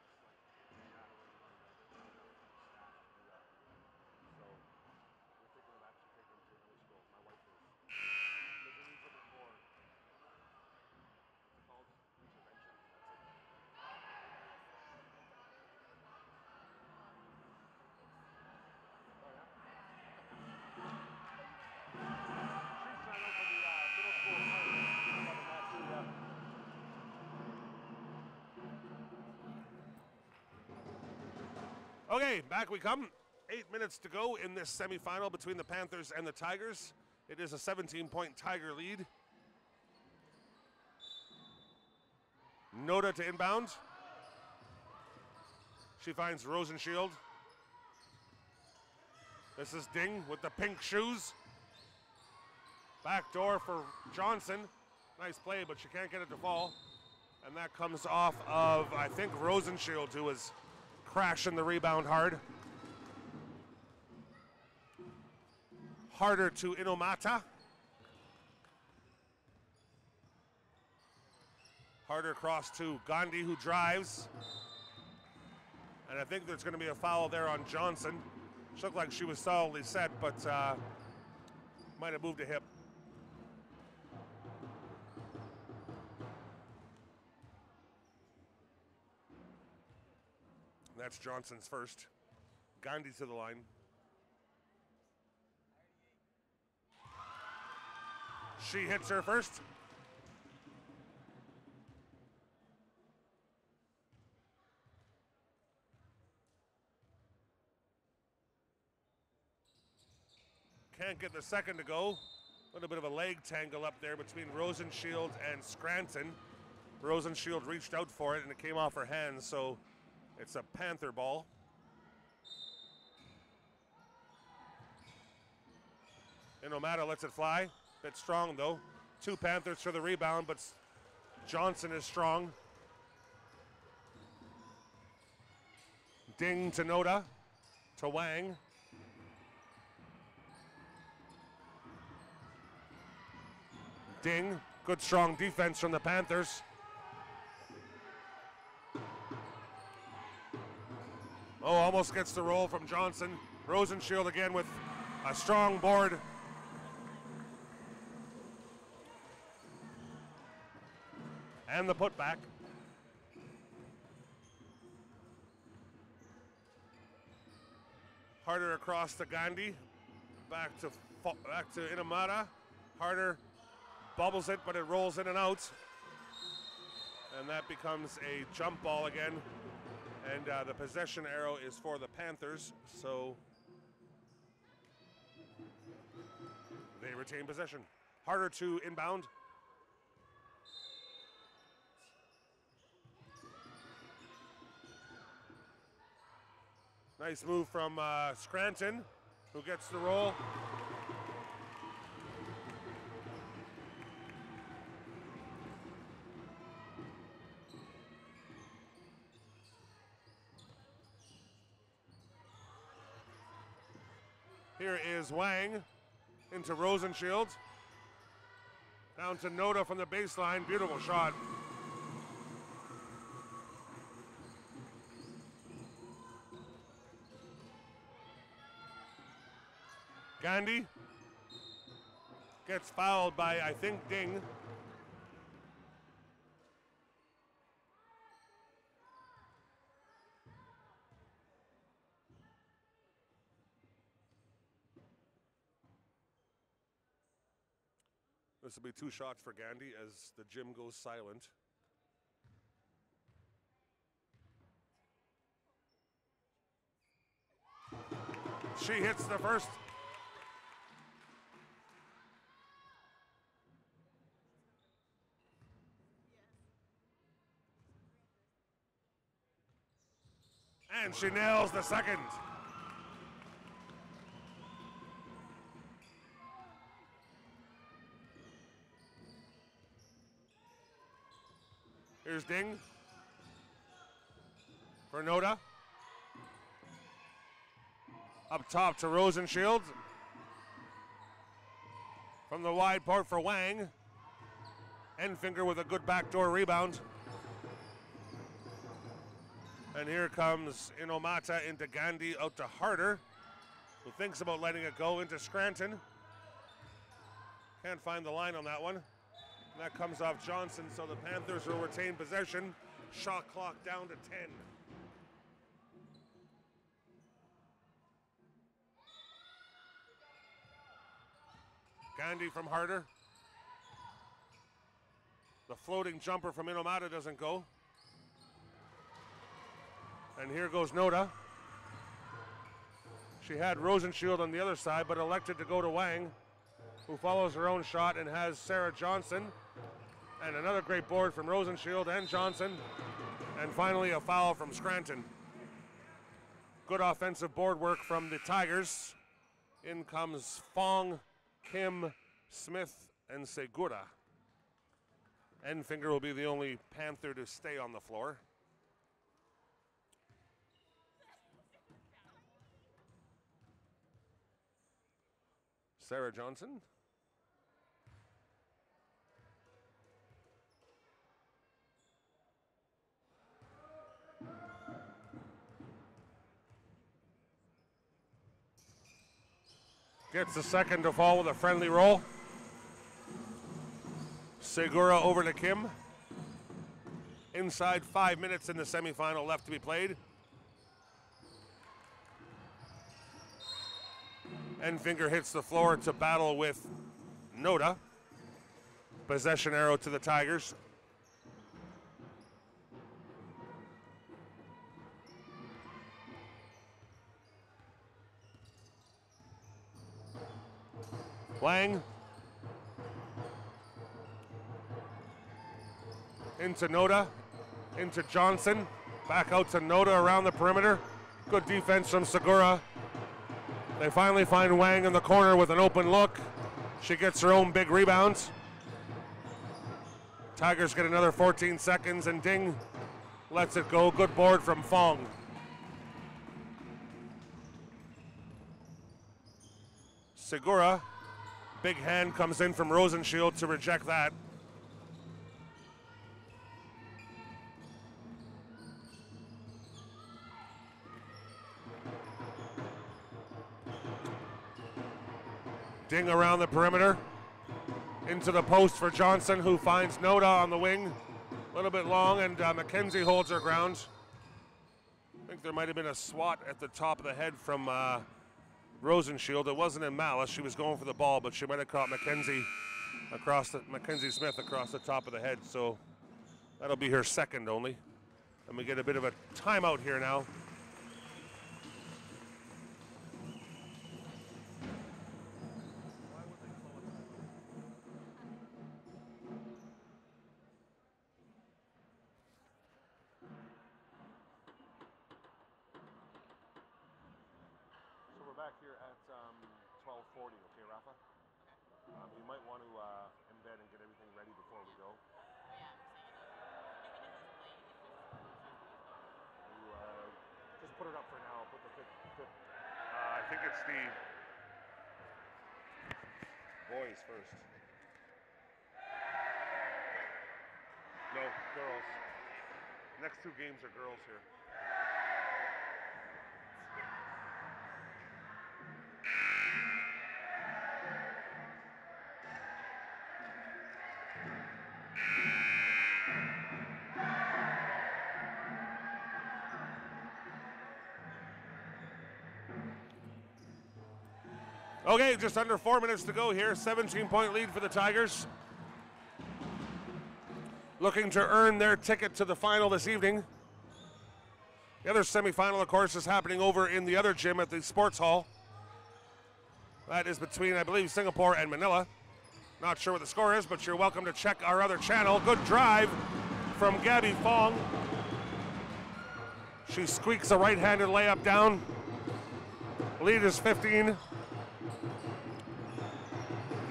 Speaker 1: and they don't have enough staff to do that. So we're thinking of actually taking him to another school. My wife is, because he needs a bit more. What's it called? Intervention. That's it. Oh yeah. She's trying out for the middle school part. Loving that too, yeah. Okay, back we come. 8 minutes to go in this semifinal between the Panthers and the Tigers. It is a 17-point Tiger lead. Noda to inbound. She finds Rosenshield. This is Ding with the pink shoes. Back door for Johnson. Nice play, but she can't get it to fall. And that comes off of, I think, Rosenshield, who was crashing the rebound hard. Harder to Inomata. Harder cross to Gandhi, who drives. And I think there's going to be a foul there on Johnson. She looked like she was solidly set, but might have moved a hip. That's Johnson's first. Gandhi to the line. She hits her first. Can't get the second to go. A little bit of a leg tangle up there between Rosenshield and Scranton. Rosenshield reached out for it and it came off her hands, so it's a Panther ball. Inomata lets it fly. Bit strong though. 2 Panthers for the rebound, but Johnson is strong. Ding to Noda. To Wang. Ding. Good strong defense from the Panthers. Oh, almost gets the roll from Johnson. Rosenshield again with a strong board. And the putback. Harder across to Gandhi. Back to Inomata. Harder bubbles it, but it rolls in and out. And that becomes a jump ball again. And the possession arrow is for the Panthers, so they retain possession. Harder to inbound. Nice move from Scranton, who gets the roll. Here is Wang into Rosenshield. Down to Noda from the baseline. Beautiful shot. Gandhi gets fouled by, I think, Ding. This will be 2 shots for Gandhi as the gym goes silent. She hits the first. And she nails the second. Here's Ding for Noda. Up top to Rosenshield. From the wide part for Wang. Enfinger with a good backdoor rebound. And here comes Inomata into Gandhi, out to Harder, who thinks about letting it go into Scranton. Can't find the line on that one. And that comes off Johnson, so the Panthers will retain possession. Shot clock down to 10. Gandhi from Harder. The floating jumper from Inomata doesn't go. And here goes Noda. She had Rosenshield on the other side, but elected to go to Wang, who follows her own shot and has Sarah Johnson. And another great board from Rosenshield and Johnson. And finally a foul from Scranton. Good offensive board work from the Tigers. In comes Fong, Kim, Smith, and Segura. Enfinger will be the only Panther to stay on the floor. Sarah Johnson. Gets the second to fall with a friendly roll. Segura over to Kim. Inside 5 minutes in the semifinal left to be played. Enfinger hits the floor to battle with Noda. Possession arrow to the Tigers. Wang into Noda, into Johnson, back out to Noda around the perimeter. Good defense from Segura. They finally find Wang in the corner with an open look. She gets her own big rebounds. Tigers get another 14 seconds and Ding lets it go. Good board from Fong. Segura, big hand comes in from Rosenshield to reject that. Ding around the perimeter. Into the post for Johnson, who finds Noda on the wing. A little bit long, and McKenzie holds her ground. I think there might have been a swat at the top of the head from Rosenshield. It wasn't in malice. She was going for the ball, but she might have caught Mackenzie Smith across the top of the head. So that'll be her second only. And we get a bit of a timeout here now. at 12:40, okay, Rafa? You might want to embed and get everything ready before we go. Just put it up for now. Put the fifth. I think it's the boys first. No, girls. Next two games are girls here. Okay, just under 4 minutes to go here. 17-point lead for the Tigers. Looking to earn their ticket to the final this evening. The other semifinal, of course, is happening over in the other gym at the Sports Hall. That is between, I believe, Singapore and Manila. Not sure what the score is, but you're welcome to check our other channel. Good drive from Gabby Fong. She squeaks a right-handed layup down. Lead is 15.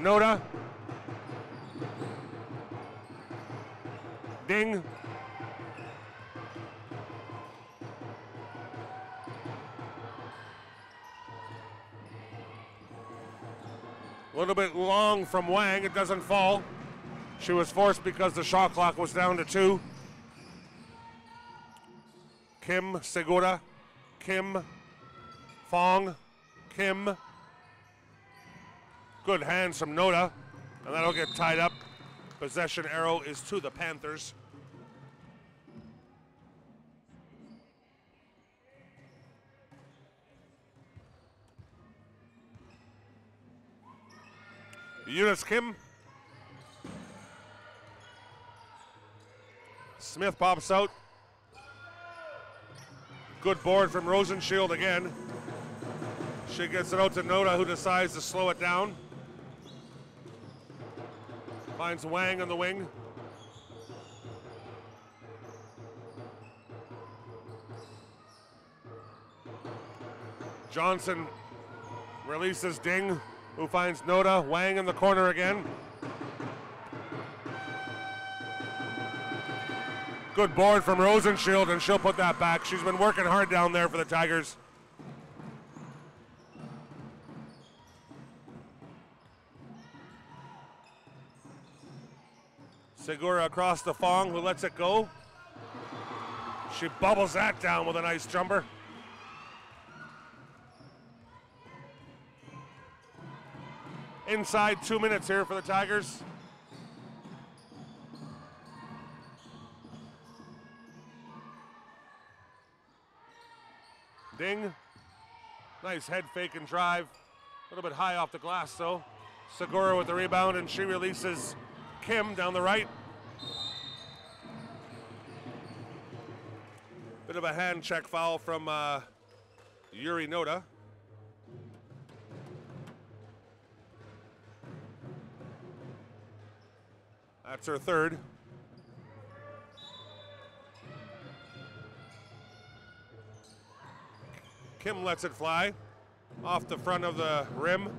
Speaker 1: Noda. Ding. A little bit long from Wang. It doesn't fall. She was forced because the shot clock was down to 2. Kim, Segura, Kim, Fong, Kim. Good hands from Noda, and that'll get tied up. Possession arrow is to the Panthers. Eunice Kim. Smith pops out. Good board from Rosenshield again. She gets it out to Noda, who decides to slow it down. Finds Wang on the wing. Johnson releases Ding, who finds Noda. Wang in the corner again. Good board from Rosenshield, and she'll put that back. She's been working hard down there for the Tigers. Segura across the Fong, who lets it go. She bubbles that down with a nice jumper. Inside 2 minutes here for the Tigers. Ding. Nice head fake and drive. A little bit high off the glass though. Segura with the rebound, and she releases Kim down the right. Bit of a hand check foul from Yuri Noda. That's her third. Kim lets it fly off the front of the rim.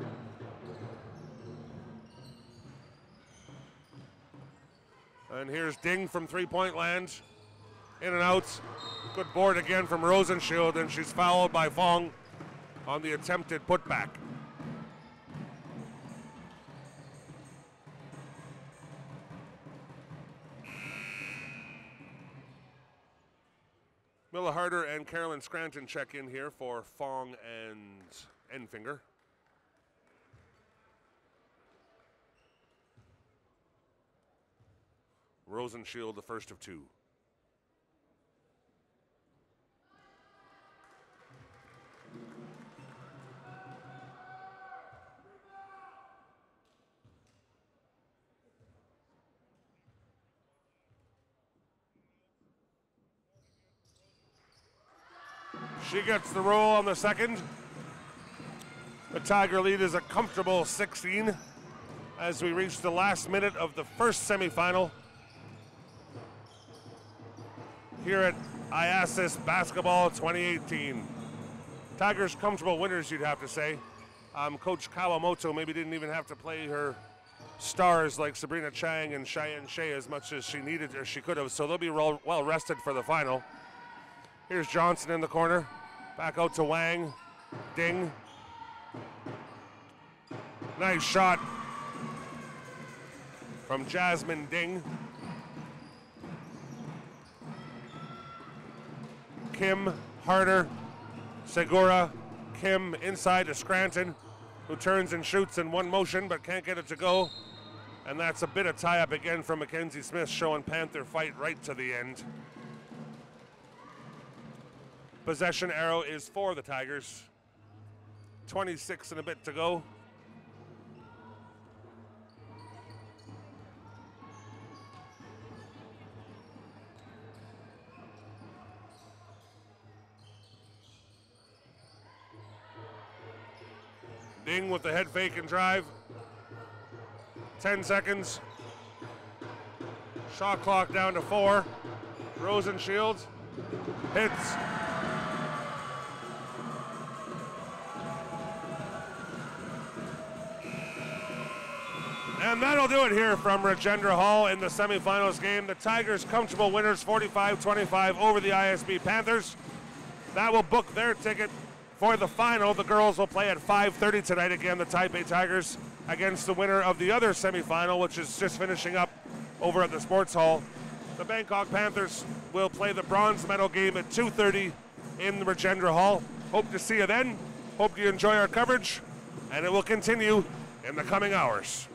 Speaker 1: And here's Ding from three-point land. In and out. Good board again from Rosenshield, and she's fouled by Fong on the attempted putback. Milla Harder and Carolyn Scranton check in here for Fong and Enfinger. Rosenshield, the first of two. She gets the roll on the second. The Tiger lead is a comfortable 16 as we reach the last minute of the first semifinal here at IASAS Basketball 2018. Tigers comfortable winners, you'd have to say. Coach Kawamoto maybe didn't even have to play her stars like Sabrina Chang and Cheyenne Shea as much as she needed or she could have, so they'll be well rested for the final. Here's Johnson in the corner. Back out to Wang. Ding. Nice shot from Jasmine Ding. Kim, Harder, Segura, Kim inside to Scranton, who turns and shoots in one motion but can't get it to go. And that's a bit of tie-up again from Mackenzie Smith, showing Panther fight right to the end. Possession arrow is for the Tigers. 26 and a bit to go. Ding with the head fake and drive. 10 seconds. Shot clock down to 4. Rosenshield hits. And that'll do it here from Rajendra Hall in the semifinals game. The Tigers comfortable winners 45-25 over the ISB Panthers. That will book their ticket for the final. The girls will play at 5:30 tonight again, the Taipei Tigers against the winner of the other semifinal, which is just finishing up over at the Sports Hall. The Bangkok Panthers will play the bronze medal game at 2:30 in the Rajendra Hall. Hope to see you then. Hope you enjoy our coverage, and it will continue in the coming hours.